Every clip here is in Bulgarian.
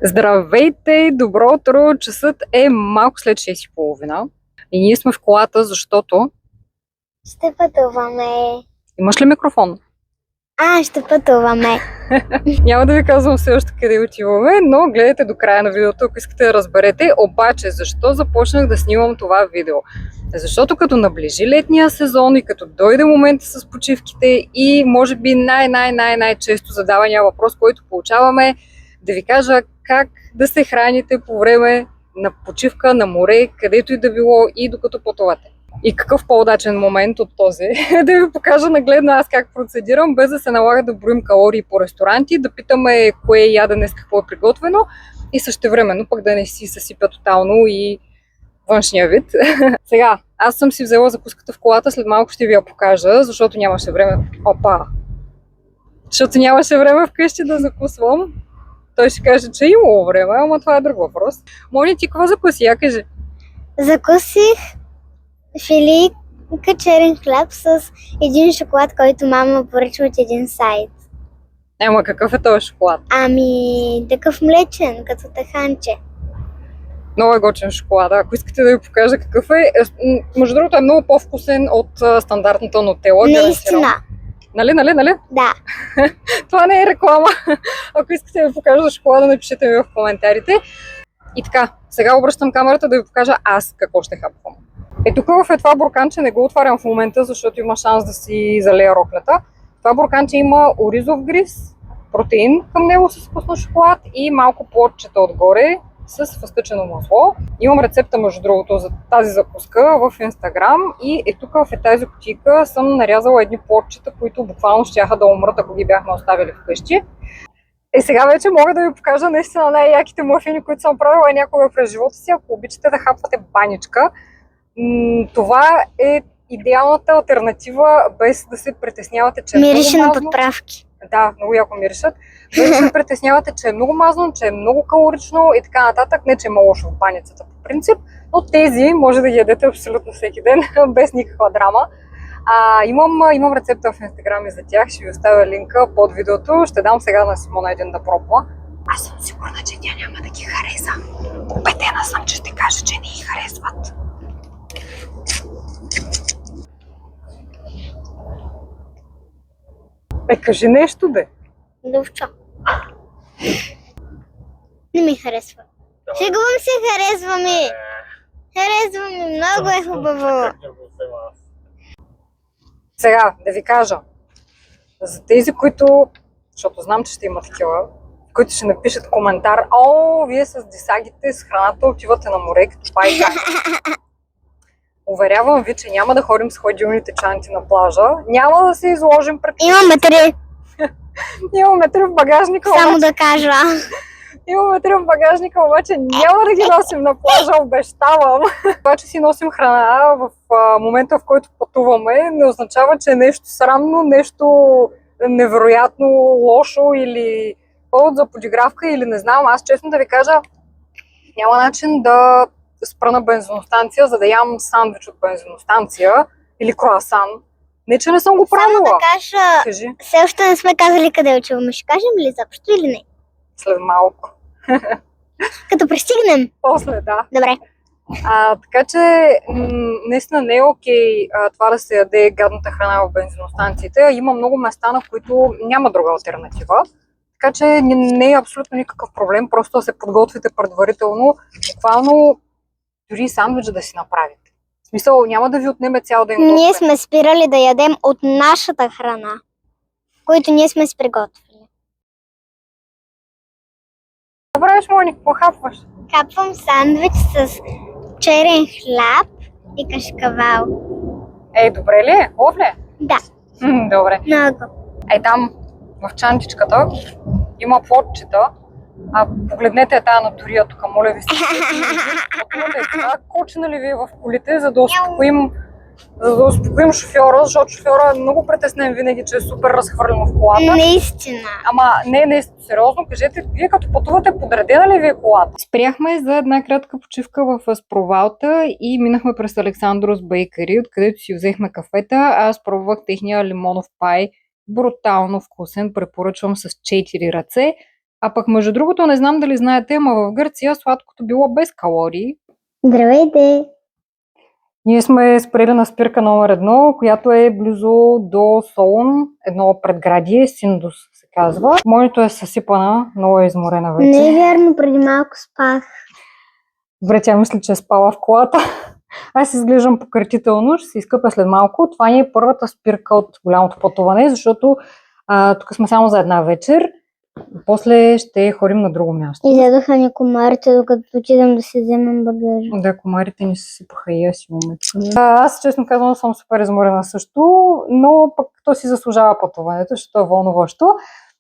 Здравейте, добро утро! Часът е малко след 6:30 и ние сме в колата, защото... Ще пътуваме. Имаш ли микрофон? Ще пътуваме. Няма да ви казвам все още къде отиваме, но гледайте до края на видеото, ако искате да разберете. Обаче, защо започнах да снимам това видео? Защото като наближи летния сезон и като дойде момента с почивките и може би най-често задавания въпрос, който получаваме, да ви кажа как да се храните по време на почивка на море, където и да било и докато пътувате. И какъв по-удачен момент от този да ви покажа нагледно аз как процедирам, без да се налага да броим калории по ресторанти, да питаме кое ядене с какво е приготвено и същевременно пък да не си съсипя тотално и външния вид. Сега, аз съм си взела закуската в колата, след малко ще ви я покажа, защото нямаше време. Защото нямаше време вкъщи да закусвам. Той ще каже, че е имало време, ама това е друг въпрос. Мони, ти какво закуси? Я кажи. Закусих филийка черен хляб с един шоколад, който мама поръча от един сайт. Ема какъв е този шоколад? Такъв млечен, като таханче. Много е готин шоколада. Ако искате да ви покажа какъв е, между другото е много по-вкусен от стандартната нутела. Наистина. Нали? Да. Това не е реклама. Ако искате да ви покажа за шоколада, напишете ми в коментарите. И така, сега обръщам камерата да ви покажа аз какво ще хапвам. Тук в това бурканче не го отварям в момента, защото има шанс да си залея роклята. Това бурканче има оризов гриз, протеин към него с вкусна шоколад и малко плодчета отгоре с фъстъчено масло. Имам рецепта, между другото, за тази закуска в Инстаграм и тук в тази кутийка съм нарязала едни плодчета, които буквално щяха да умрат, ако ги бяхме оставили вкъщи. Сега вече мога да ви покажа наистина най-яките мъфини, които съм правила някога през живота си. Ако обичате да хапвате баничка, това е идеалната алтернатива, без да се притеснявате, че е мирише много на мазно. подправки. Да, много яко миришат. Без да се притеснявате, че е много мазно, че е много калорично и така нататък. Не, че има лошо в баницата по принцип, но тези може да ги ядете абсолютно всеки ден, без никаква драма. Имам рецепта в Инстаграм и за тях, ще ви оставя линка под видеото. Ще дам сега на Симона един да пробва. Аз съм сигурна, че тя няма да ги хареса. Убедена съм, че ще каже, че не ги харесват. Кажи нещо, бе. Довчо. Не ми харесва. Шегувам се, харесва ми. Харесва ми, много е хубаво. Сега, да ви кажа, за тези, които, защото знам, че ще има такива, които ще напишат коментар, вие с десагите, с храната отивате на море, като пайка. Уверявам ви, че няма да ходим с хладилните чанти на плажа, няма да се изложим пред... Имаме 3. Имаме 3 в багажника. Само да кажа. Имаме 3 в багажника, обаче няма да ги носим на плажа, обещавам. Това, че си носим храна в момента, в който пътуваме, не означава, че е нещо срамно, нещо невероятно лошо или повод за подигравка или не знам. Аз честно да ви кажа, няма начин да спра на бензиностанция, за да ям сандвич от бензиностанция или круасан. Не, че не съм го правила. Само да кажа, Кажи. все още не сме казали къде отиваме. Ще кажем ли заобщо или не? След малко. Като пристигнем. После, да. Добре. Така че наистина не е окей това да се яде гадната храна в бензиностанциите. Има много места, на които няма друга алтернатива. Така че не е абсолютно никакъв проблем. Просто да се подготвите предварително. Буквално дори сандвич да си направите. В смисъл, няма да ви отнеме цял ден. Ние сме спирали да ядем от нашата храна, които ние сме си приготвили. Добре, Мони, какво хапваш? Хапвам сандвич с черен хляб и кашкавал. Добре ли е? Хубав ли е? Да. Добре. Много. Там в чантичката има плодчета. Погледнете тая натурия тук, моля ви се. Кочнали ви в колите, за да успокоим шофьора, защото шофьора е много притеснен винаги, че е супер разхвърлен в колата. Наистина. Ама не, сериозно, кажете, вие като пътувате, подредена ли ви е колата? Спряхме за една кратка почивка в Аспровалта и минахме през Александрос Бейкъри, откъдето си взехме кафета. Аз пробвах техния лимонов пай, брутално вкусен, препоръчвам с 4 ръце. А пък между другото, не знам дали знаете, ама в Гърция сладкото било без калории. Здравейте! Ние сме спрели на спирка номер 1, която е близо до Солун, едно предградие, Синдус се казва. Моето е съсипана, много е изморена вече. Не е вярно, преди малко спах. Добре, тя мисли, че е спала в колата. Аз изглеждам пократително, ще се изкъпя след малко. Това ни е първата спирка от голямото пътуване, защото тук сме само за една вечер. После ще ходим на друго място. Изядоха ни комарите, докато отидем да си вземем багажа. Да, комарите ни се сипаха и аз имаме. Аз, честно казвам, съм супер изморена също, но пък то си заслужава пътуването, защото е вълнуващо.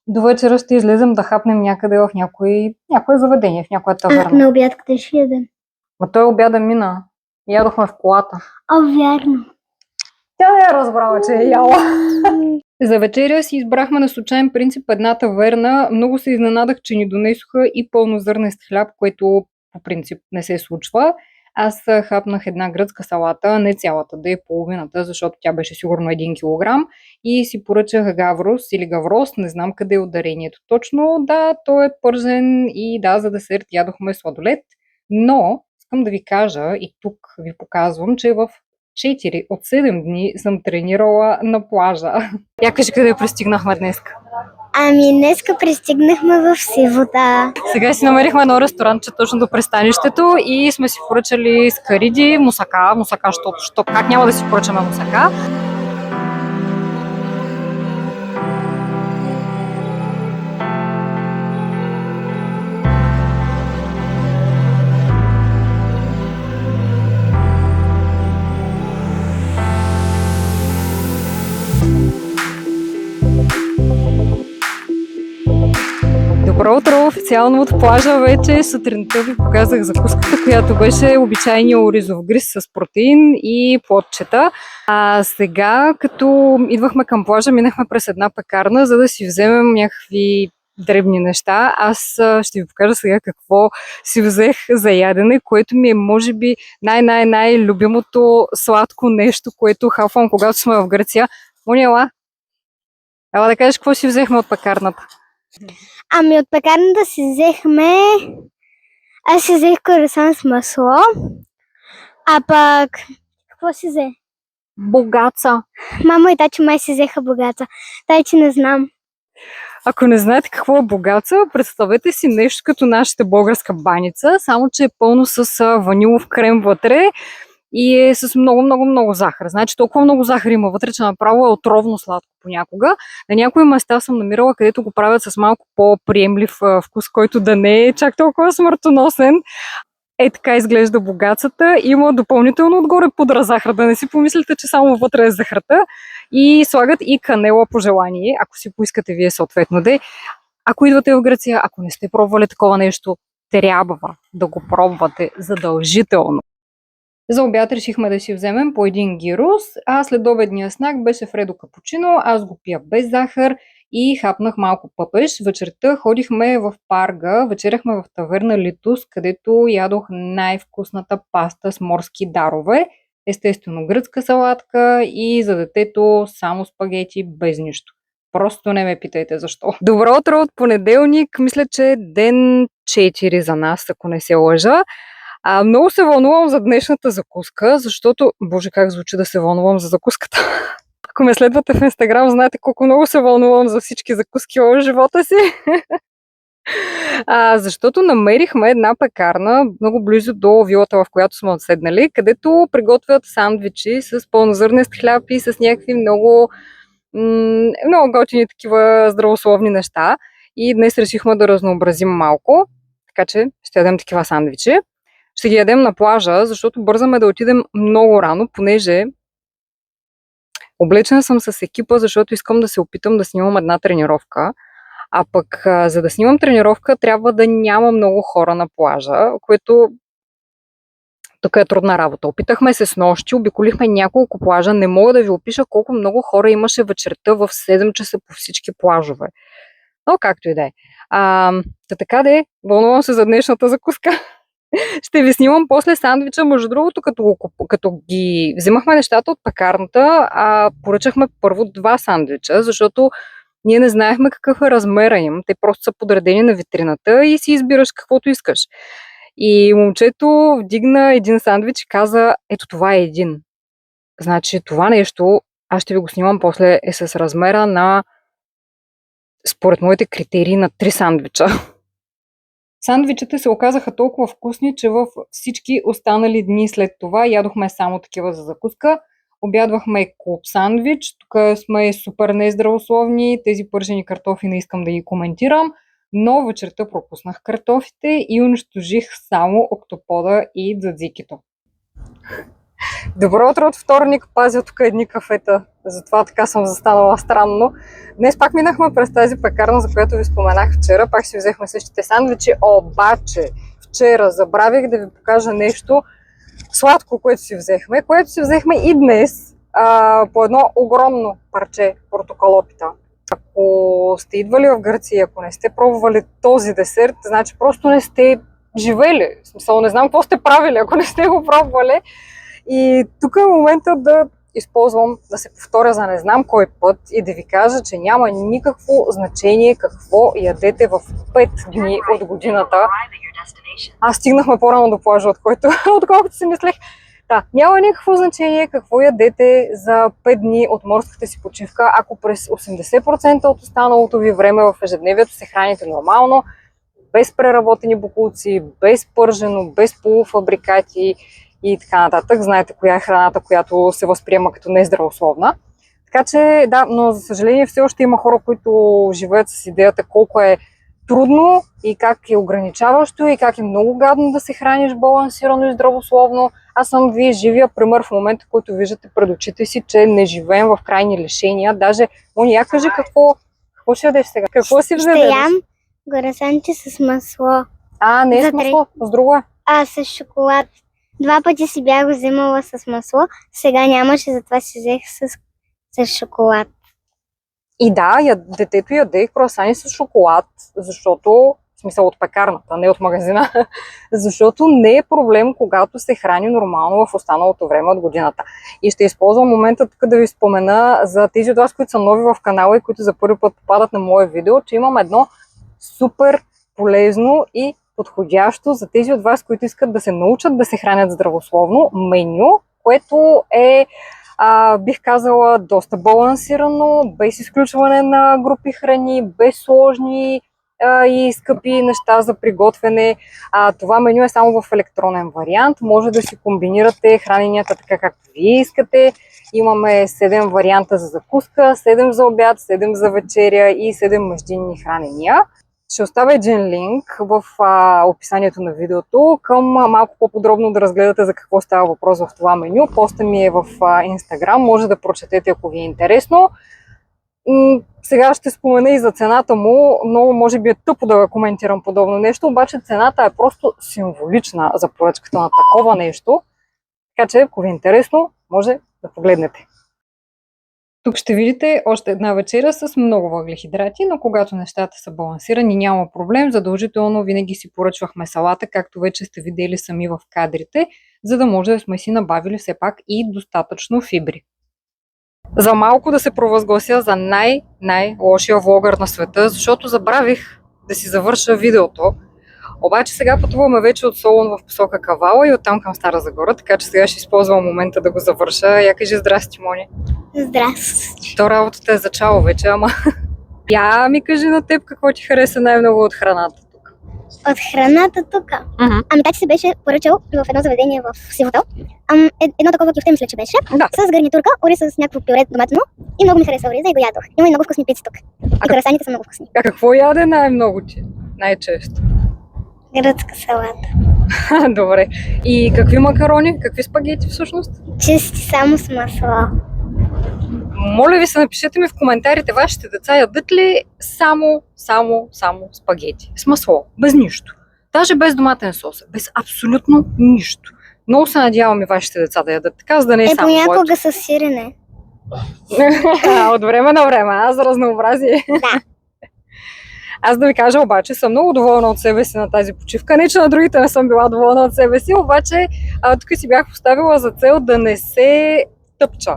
До вечера ще излезем да хапнем някъде в някое заведение, в някоя таверна. На обяд къде ще ядем? Ма той обяда мина. Ядохме в колата. Вярно. Тя не е разбрала, че е яла. За вечеря си избрахме на случайен принцип една таверна. Много се изненадах, че ни донесоха и пълнозърнест хляб, което по принцип не се случва. Аз хапнах една гръцка салата, не цялата, да е половината, защото тя беше сигурно 1 килограм. И си поръчах гаврос или гаврос, не знам къде е ударението точно. Да, той е пържен и да, за десерт ядохме сладолед. Но искам да ви кажа, и тук ви показвам, че в 4 от 7 дни съм тренирала на плажа. Я кажи къде пристигнахме днес. Днеска пристигнахме в Сивота. Сега си намерихме едно ресторантче точно до пристанището и сме си поръчали скариди, мусака, защото как няма да си поръчаме мусака. Добро утро! Официално от плажа вече сутринта ви показах закуската, която беше обичайния оризов гриз с протеин и плодчета. А сега, като идвахме към плажа, минахме през една пекарна, за да си вземем някакви дребни неща. Аз ще ви покажа сега какво си взех за ядене, което ми е може би най-любимото сладко нещо, което хапвам, когато сме в Гърция. Мони, ела да кажеш какво си взехме от пекарната. От пекарната си взехме... Аз си взех круасан с масло. А пък... Какво си взе? Богаца. Мама и тачи май си взеха богаца. Тай, че не знам. Ако не знаете какво е богаца, представете си нещо като нашата българска баница, само че е пълно с ванилов крем вътре и е с много захар. Значи толкова много захар има вътре, че направо е отровно сладко понякога. На някои места съм намирала, където го правят с малко по-приемлив вкус, който да не е чак толкова смъртоносен. Е така изглежда богацата. Има допълнително отгоре пудра захар, да не си помислите, че само вътре е захарта. И слагат и канела по желание, ако си поискате вие съответно. Ако идвате в Гърция, ако не сте пробвали такова нещо, трябва да го пробвате задължително. За обяд решихме да си вземем по един гирос, а следобедния снак беше Фредо капучино, аз го пия без захар и хапнах малко пъпеш. Вечерта ходихме в Парга, вечеряхме в таверна Литус, където ядох най-вкусната паста с морски дарове. Естествено гръцка салатка и за детето само спагети без нищо. Просто не ме питайте защо. Добро утро от понеделник, мисля, че е ден 4 за нас, ако не се лъжа. Много се вълнувам за днешната закуска, защото, боже как звучи да се вълнувам за закуската. Ако ме следвате в Инстаграм, знаете колко много се вълнувам за всички закуски в живота си. Защото намерихме една пекарна много близо до вилата, в която сме отседнали, където приготвят сандвичи с пълнозърнест хляб и с някакви много готини такива здравословни неща. И днес решихме да разнообразим малко, така че ще ядем такива сандвичи. Ще ги ядем на плажа, защото бързаме да отидем много рано, понеже облечена съм с екипа, защото искам да се опитам да снимам една тренировка. А пък за да снимам тренировка трябва да няма много хора на плажа, което тук е трудна работа. Опитахме се снощи, обиколихме няколко плажа, не мога да ви опиша колко много хора имаше вечерта в 7 часа по всички плажове. Но както и да е. Така де, вълнувам се за днешната закуска. Ще ви снимам после сандвича. Между другото, като ги взимахме нещата от пекарната, поръчахме първо 2 сандвича, защото Ние не знаехме какъв е размера им. Те просто са подредени на витрината и си избираш каквото искаш. И момчето вдигна един сандвич и каза, ето това е един. Значи това нещо, аз ще ви го снимам после, е с размера на, според моите критерии, на 3 сандвича. Сандвичите се оказаха толкова вкусни, че във всички останали дни след това ядохме само такива за закуска. Обядвахме клуб сандвич, тук сме супер нездравословни, тези пържени картофи не искам да ги коментирам, но вечерта пропуснах картофите и унищожих само октопода и дзадзикито. Добро утро от вторник, пазя тук едни кафета, затова така съм застанала странно. Днес пак минахме през тази пекарна, за която ви споменах вчера, пак си взехме същите сандвичи, обаче вчера забравих да ви покажа нещо сладко, което си взехме и днес по едно огромно парче портокалопита. Ако сте идвали в Гърция, ако не сте пробвали този десерт, значи просто не сте живели. В смисъл, не знам какво сте правили, ако не сте го пробвали. И тук е момента да използвам, да се повторя за не знам кой път и да ви кажа, че няма никакво значение какво ядете в 5 дни от годината. Аз стигнахме по-рано до плажа, отколкото си мислех. Да, няма никакво значение какво ядете за 5 дни от морската си почивка, ако през 80% от останалото ви време в ежедневието се храните нормално, без преработени боклуци, без пържено, без полуфабрикати и така нататък. Знаете коя е храната, която се възприема като нездравословна. Така че, да, но за съжаление все още има хора, които живеят с идеята колко е трудно и как е ограничаващо и как е много гадно да се храниш балансирано и здравословно. Аз съм ви живия пример в момента, който виждате пред очите си, че не живеем в крайни лишения. Даже, Мони, я кажи какво ще ядеш сега? Какво си взе? Ще ям горесанче с масло. Не с масло, с друго е. С шоколад. 2 пъти си бях го вземала с масло, сега нямаше, затова си взех с шоколад. И да, детето яде круасани с шоколад, защото, в смисъл от пекарната, не от магазина, защото не е проблем, когато се храни нормално в останалото време от годината. И ще използвам момента тук да ви спомена за тези от вас, които са нови в канала и които за първи път попадат на мое видео, че имам едно супер полезно и подходящо за тези от вас, които искат да се научат да се хранят здравословно меню, което е, бих казала, доста балансирано, без изключване на групи храни, без сложни и скъпи неща за приготвяне. Това меню е само в електронен вариант. Може да си комбинирате храненията така както вие искате. Имаме 7 варианта за закуска, 7 за обяд, 7 за вечеря и 7 междинни хранения. Ще оставя един линк в описанието на видеото към малко по-подробно да разгледате за какво става въпрос в това меню. Поста ми е в Instagram, може да прочетете, ако ви е интересно. Сега ще спомена и за цената му, но може би е тъпо да коментирам подобно нещо, обаче цената е просто символична за поръчката на такова нещо. Така че, ако ви е интересно, може да погледнете. Тук ще видите още една вечеря с много въглехидрати, но когато нещата са балансирани, няма проблем. Задължително винаги си поръчвахме салата, както вече сте видели сами в кадрите, за да може да сме си набавили все пак и достатъчно фибри. За малко да се провъзглася за най-лошия влогър на света, защото забравих да си завърша видеото. Обаче сега пътуваме вече от Солун в посока Кавала и оттам към Стара Загора, така че сега ще използвам момента да го завърша. Я кажи здрасти, Мони. Здрасти. То работата е зачало вече, ама... Я ми кажи на теб какво ти хареса най-много от храната тук. От храната тук? Тати се беше поръчал в едно заведение в Сивотел. Едно такова кюфте, мисля, че беше. Да. С гарнитурка, ориз с някакво пюре доматно и много ми хареса ориза и го ядох. Има и много вкусни пици тук. И красаните са много вкусни. А какво яде най-много ти? Най-често? Гръцка салата. Добре. И какви макарони? Какви спагети всъщност? Чисти само с масло. Моля ви се, напишете ми в коментарите, вашите деца ядат ли само спагети? С масло, без нищо. Даже без доматен сос, без абсолютно нищо. Много се надявам и вашите деца да ядат така, за да не е само понякога с сирене. От време на време, за разнообразие. Да. Аз да ви кажа обаче, съм много доволна от себе си на тази почивка. Не, че на другите не съм била доволна от себе си, обаче тук си бях поставила за цел да не се тъпча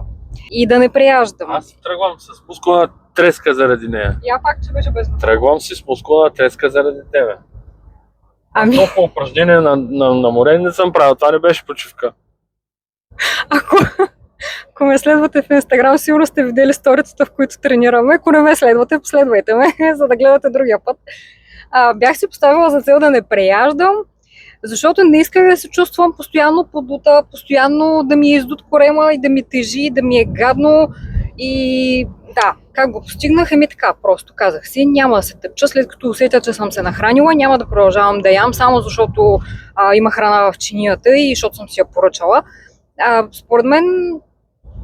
и да не прияждам. Аз тръгвам с пускана треска заради нея. Я пак, че беше без. Тръгвам си с мускулна треска заради тебе. Ами, Толкова упражнение на море не съм правил, това не беше почивка. ако ме следвате в Инстаграм, сигурно сте видели сторицата, в които тренираме. Ако не ме следвате, последвайте ме, за да гледате другия път. Бях си поставила за цел да не преяждам, защото не исках да се чувствам постоянно подута, постоянно да ми е издут корема и да ми тежи, да ми е гадно. И да, как го постигнах? Така, просто казах си, няма да се тъпча, след като усетя, че съм се нахранила, няма да продължавам да ям, само защото има храна в чинията и защото съм си я поръчала. Според мен,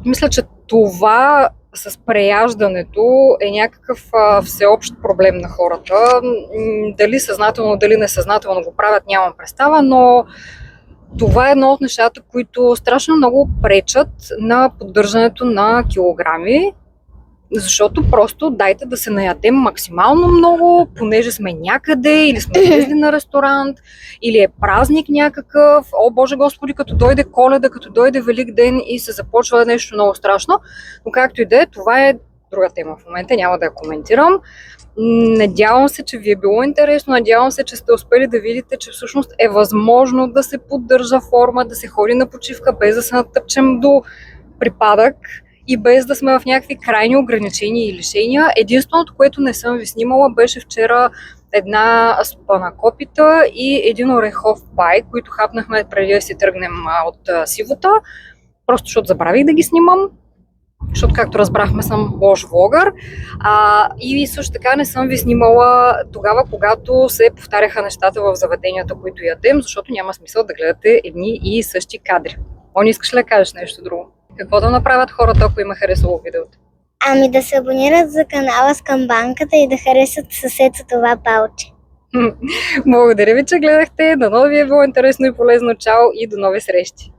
мисля, че това с преяждането е някакъв всеобщ проблем на хората. Дали съзнателно, дали несъзнателно го правят, нямам представа, но това е едно от нещата, които страшно много пречат на поддържането на килограми, защото просто дайте да се наядем максимално много, понеже сме някъде или сме влезли на ресторант, или е празник някакъв, о Боже Господи, като дойде Коледа, като дойде Велик ден и се започва нещо много страшно, но както и да е, това е друга тема в момента, няма да я коментирам. Надявам се, че ви е било интересно, надявам се, че сте успели да видите, че всъщност е възможно да се поддържа форма, да се ходи на почивка, без да се натъпчем до припадък и без да сме в някакви крайни ограничения и лишения. Единственото, което не съм ви снимала, беше вчера една спанакопита и един орехов пай, които хапнахме преди да си тръгнем от Сивота, просто защото забравих да ги снимам. Защото, както разбрахме, съм лош влогър. И също така не съм ви снимала тогава, когато се повтаряха нещата в заведенията, които ядем, защото няма смисъл да гледате едни и същи кадри. Не искаш ли да кажеш нещо друго? Какво да направят хората, ако им е харесало видеото? Ами да се абонират за канала с камбанката и да харесат съседство това палче. Благодаря ви, че гледахте. Дано ви е било интересно и полезно. Чао и до нови срещи!